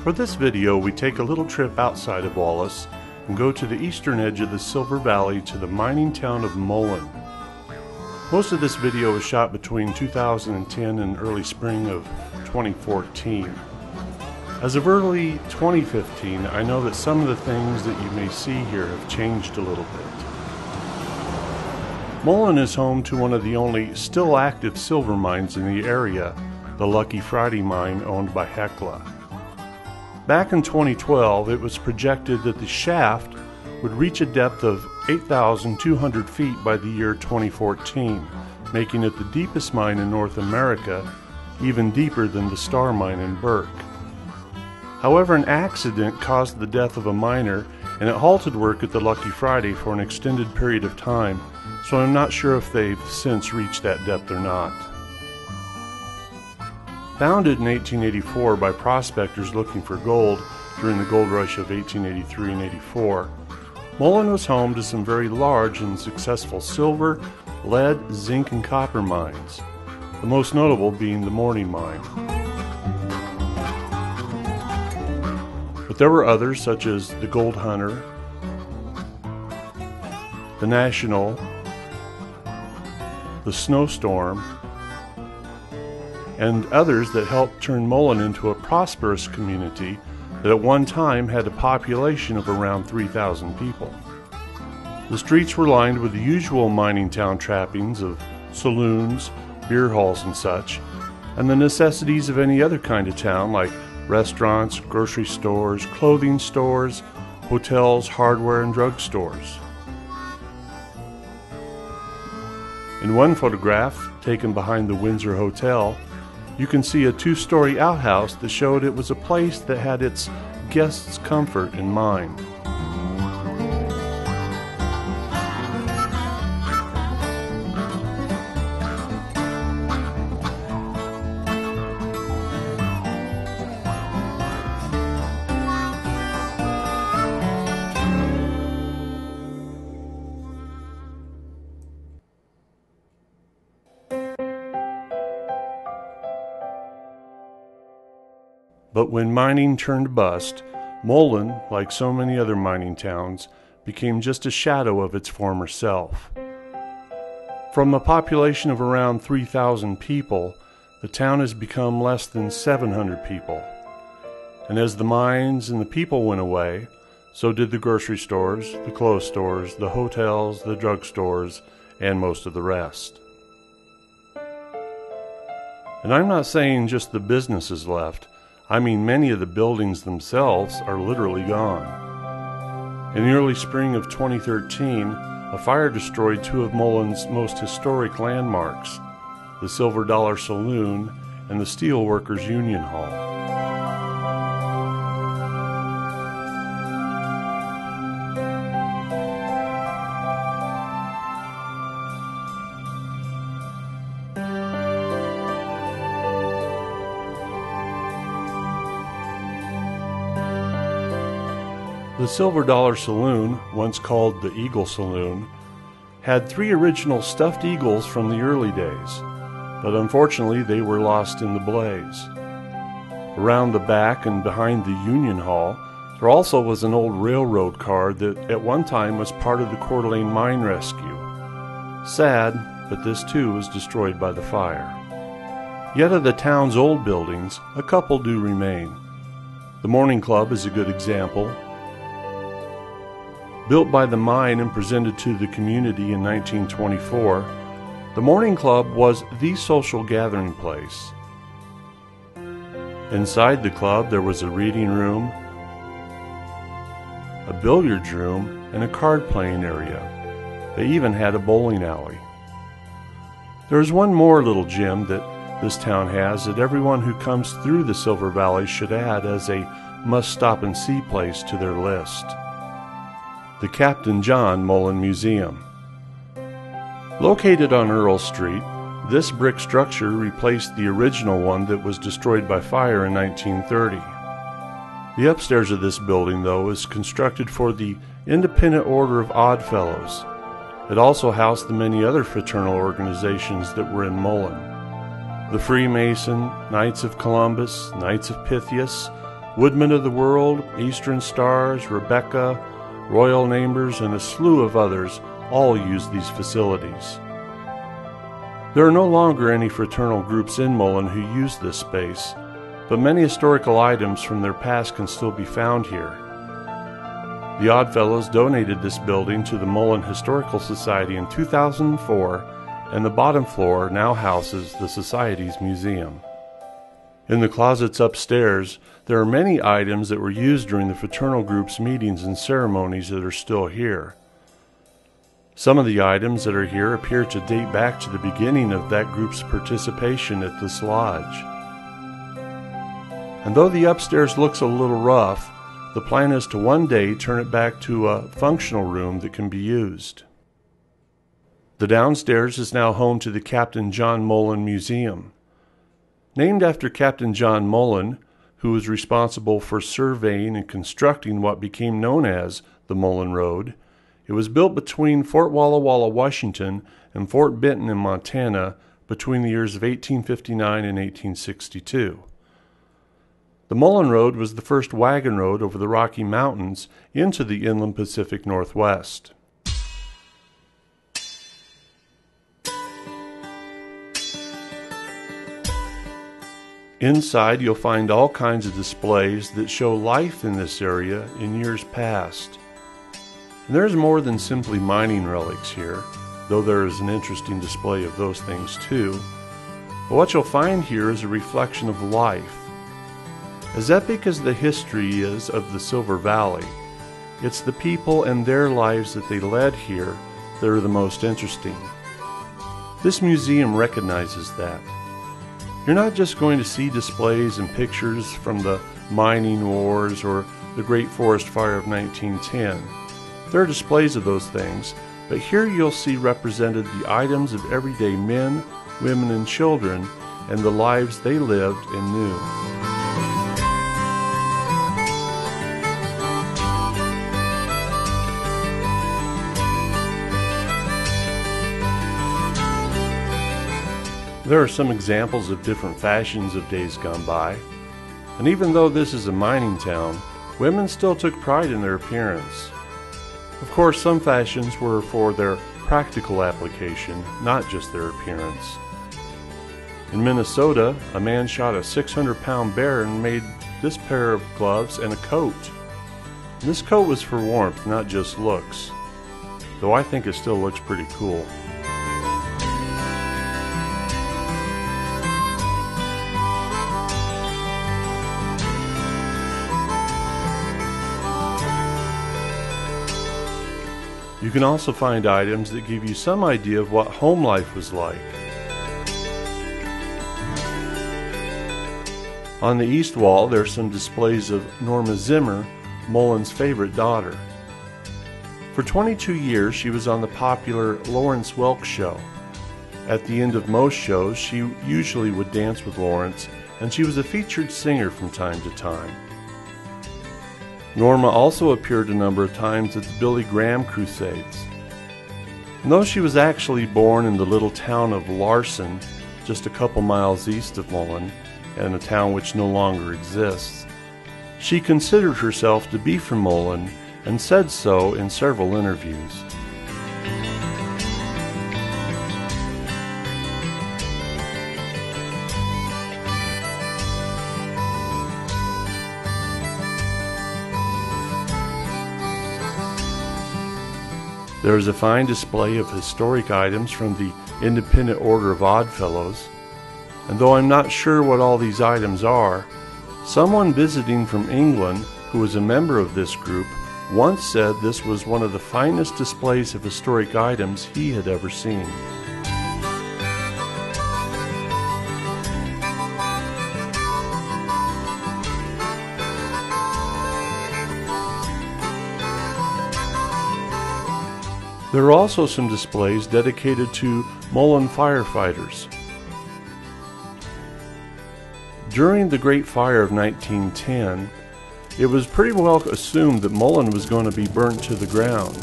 For this video, we take a little trip outside of Wallace and go to the eastern edge of the Silver Valley to the mining town of Mullan. Most of this video was shot between 2010 and early spring of 2014. As of early 2015, I know that some of the things that you may see here have changed a little bit. Mullan is home to one of the only still active silver mines in the area, the Lucky Friday mine owned by Hecla. Back in 2012, it was projected that the shaft would reach a depth of 8,200 feet by the year 2014, making it the deepest mine in North America, even deeper than the Star Mine in Burke. However, an accident caused the death of a miner, and it halted work at the Lucky Friday for an extended period of time, so I'm not sure if they've since reached that depth or not. Founded in 1884 by prospectors looking for gold during the gold rush of 1883 and 84, Mullan was home to some very large and successful silver, lead, zinc, and copper mines, the most notable being the Morning Mine. But there were others such as the Gold Hunter, the National, the Snowstorm, and others that helped turn Mullan into a prosperous community that at one time had a population of around 3,000 people. The streets were lined with the usual mining town trappings of saloons, beer halls and such, and the necessities of any other kind of town like restaurants, grocery stores, clothing stores, hotels, hardware, and drug stores. In one photograph, taken behind the Windsor Hotel, you can see a two-story outhouse that showed it was a place that had its guests' comfort in mind. But when mining turned bust, Mullan, like so many other mining towns, became just a shadow of its former self. From a population of around 3,000 people, the town has become less than 700 people. And as the mines and the people went away, so did the grocery stores, the clothes stores, the hotels, the drug stores, and most of the rest. And I'm not saying just the businesses left. I mean, many of the buildings themselves are literally gone. In the early spring of 2013, a fire destroyed two of Mullan's most historic landmarks, the Silver Dollar Saloon and the Steelworkers Union Hall. The Silver Dollar Saloon, once called the Eagle Saloon, had three original stuffed eagles from the early days, but unfortunately they were lost in the blaze. Around the back and behind the Union Hall, there also was an old railroad car that at one time was part of the Coeur d'Alene mine rescue. Sad, but this too was destroyed by the fire. Yet of the town's old buildings, a couple do remain. The Morning Club is a good example. Built by the mine and presented to the community in 1924, the Morning Club was the social gathering place. Inside the club there was a reading room, a billiards room, and a card playing area. They even had a bowling alley. There is one more little gem that this town has that everyone who comes through the Silver Valley should add as a must-stop-and-see place to their list. The Capt Mullan Museum. Located on Earl Street, this brick structure replaced the original one that was destroyed by fire in 1930. The upstairs of this building, though, is constructed for the Independent Order of Odd Fellows. It also housed the many other fraternal organizations that were in Mullan. The Freemason, Knights of Columbus, Knights of Pythias, Woodmen of the World, Eastern Stars, Rebecca, Royal Neighbors, and a slew of others all use these facilities. There are no longer any fraternal groups in Mullan who use this space, but many historical items from their past can still be found here. The Oddfellows donated this building to the Mullan Historical Society in 2004, and the bottom floor now houses the Society's museum. In the closets upstairs, there are many items that were used during the fraternal group's meetings and ceremonies that are still here. Some of the items that are here appear to date back to the beginning of that group's participation at this lodge. And though the upstairs looks a little rough, the plan is to one day turn it back to a functional room that can be used. The downstairs is now home to the Captain John Mullan Museum. Named after Captain John Mullan, who was responsible for surveying and constructing what became known as the Mullan Road, it was built between Fort Walla Walla, Washington, and Fort Benton in Montana between the years of 1859 and 1862. The Mullan Road was the first wagon road over the Rocky Mountains into the inland Pacific Northwest. Inside, you'll find all kinds of displays that show life in this area in years past. And there's more than simply mining relics here, though there is an interesting display of those things too. But what you'll find here is a reflection of life. As epic as the history is of the Silver Valley, it's the people and their lives that they led here that are the most interesting. This museum recognizes that. You're not just going to see displays and pictures from the mining wars or the Great Forest Fire of 1910. There are displays of those things, but here you'll see represented the items of everyday men, women, and children, and the lives they lived and knew. There are some examples of different fashions of days gone by, and even though this is a mining town, women still took pride in their appearance. Of course, some fashions were for their practical application, not just their appearance. In Minnesota, a man shot a 600-pound bear and made this pair of gloves and a coat. And this coat was for warmth, not just looks, though I think it still looks pretty cool. You can also find items that give you some idea of what home life was like. On the east wall, there are some displays of Norma Zimmer, Mullan's favorite daughter. For 22 years, she was on the popular Lawrence Welk show. At the end of most shows, she usually would dance with Lawrence, and she was a featured singer from time to time. Norma also appeared a number of times at the Billy Graham Crusades. And though she was actually born in the little town of Larson, just a couple miles east of Mullan, and a town which no longer exists, she considered herself to be from Mullan and said so in several interviews. There is a fine display of historic items from the Independent Order of Oddfellows, and though I'm not sure what all these items are, someone visiting from England who was a member of this group once said this was one of the finest displays of historic items he had ever seen. There are also some displays dedicated to Mullan firefighters. During the Great Fire of 1910, it was pretty well assumed that Mullan was going to be burnt to the ground.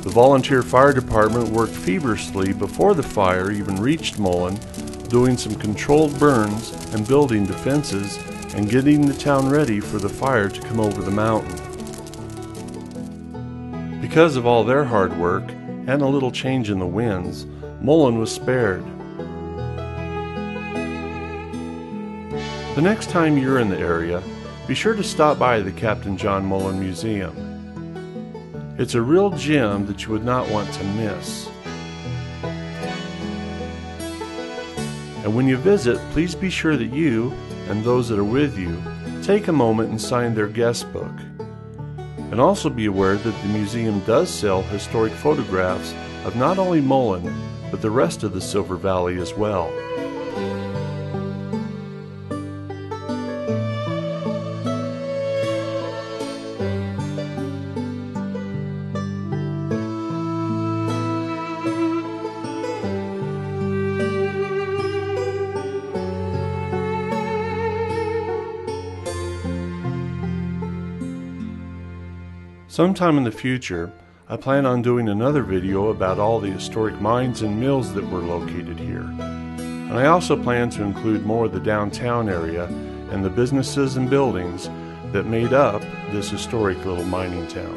The volunteer fire department worked feverishly before the fire even reached Mullan, doing some controlled burns and building defenses and getting the town ready for the fire to come over the mountain. Because of all their hard work and a little change in the winds, Mullan was spared. The next time you're in the area, be sure to stop by the Captain John Mullan Museum. It's a real gem that you would not want to miss. And when you visit, please be sure that you, and those that are with you, take a moment and sign their guest book. And also be aware that the museum does sell historic photographs of not only Mullan, but the rest of the Silver Valley as well. Sometime in the future, I plan on doing another video about all the historic mines and mills that were located here. And I also plan to include more of the downtown area and the businesses and buildings that made up this historic little mining town.